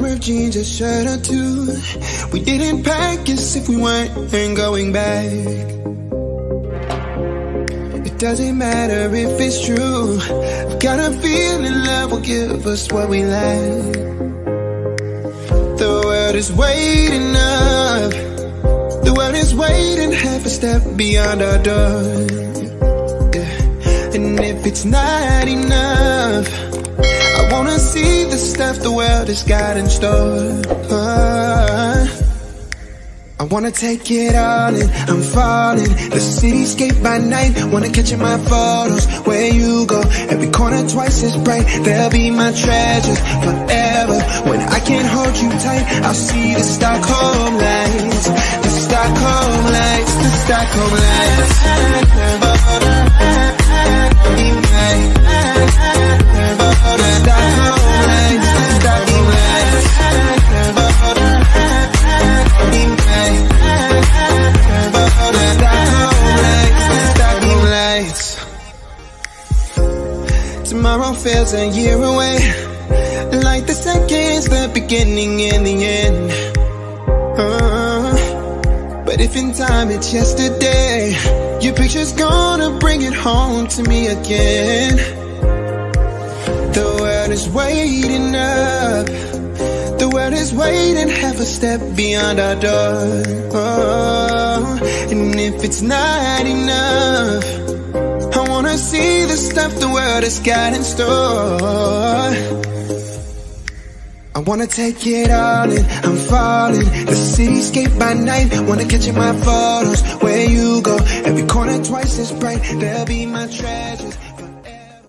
pair of jeans, a shirt or two. We didn't pack as if we weren't going back. It doesn't matter if it's true. I've got a feeling love will give us what we lack. The world is waiting up. The world is waiting half a step beyond our door. Yeah. And if it's not enough, I wanna see the stuff the world has got in store. I wanna take it all in, I'm falling. The cityscape by night, wanna catch in my photos. Where you go, every corner twice as bright. They'll be my treasures forever. When I can't hold you tight, I'll see the Stockholm lights. The Stockholm lights, the Stockholm lights. Tomorrow feels a year away, like the seconds, the beginning and the end. But if in time it's yesterday, your picture's gonna bring it home to me again. The world is waiting up. The world is waiting half a step beyond our door. And if it's not enough, I wanna see the stuff the world has got in store. I wanna take it all in, I'm falling. The cityscape by night, wanna catch in my photos. Where you go, every corner twice as bright. They'll be my treasures forever.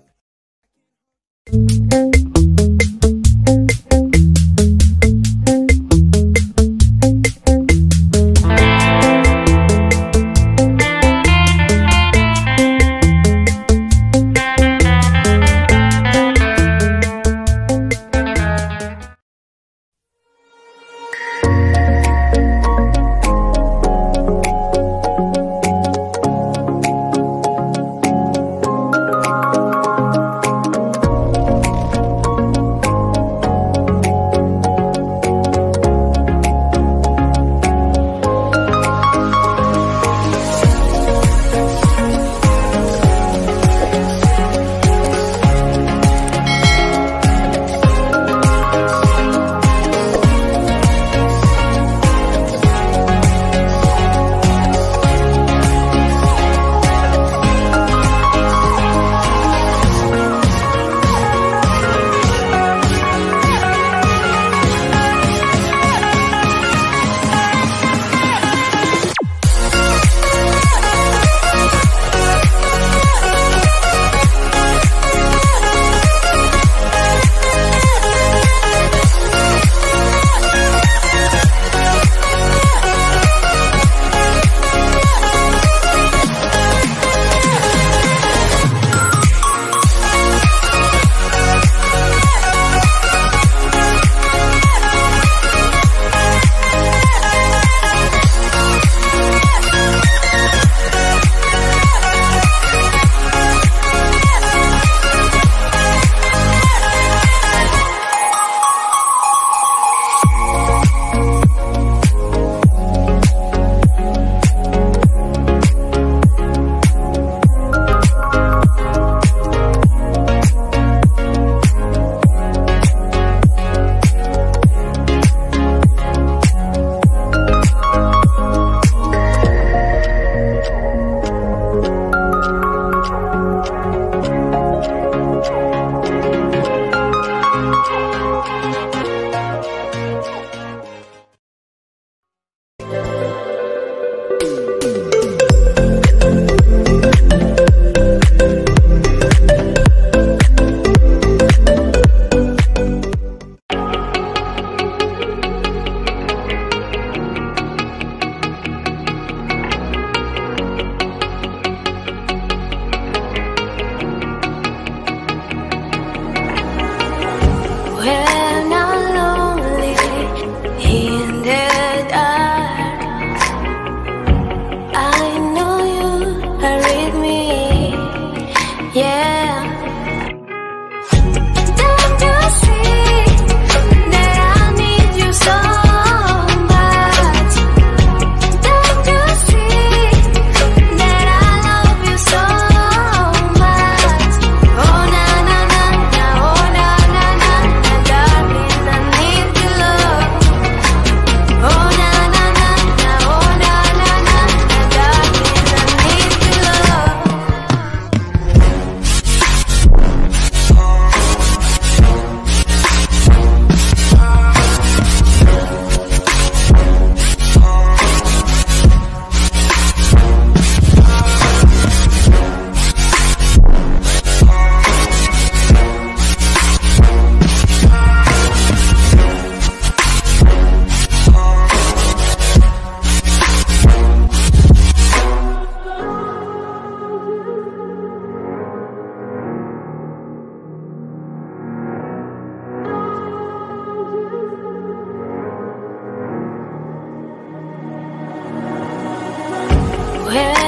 where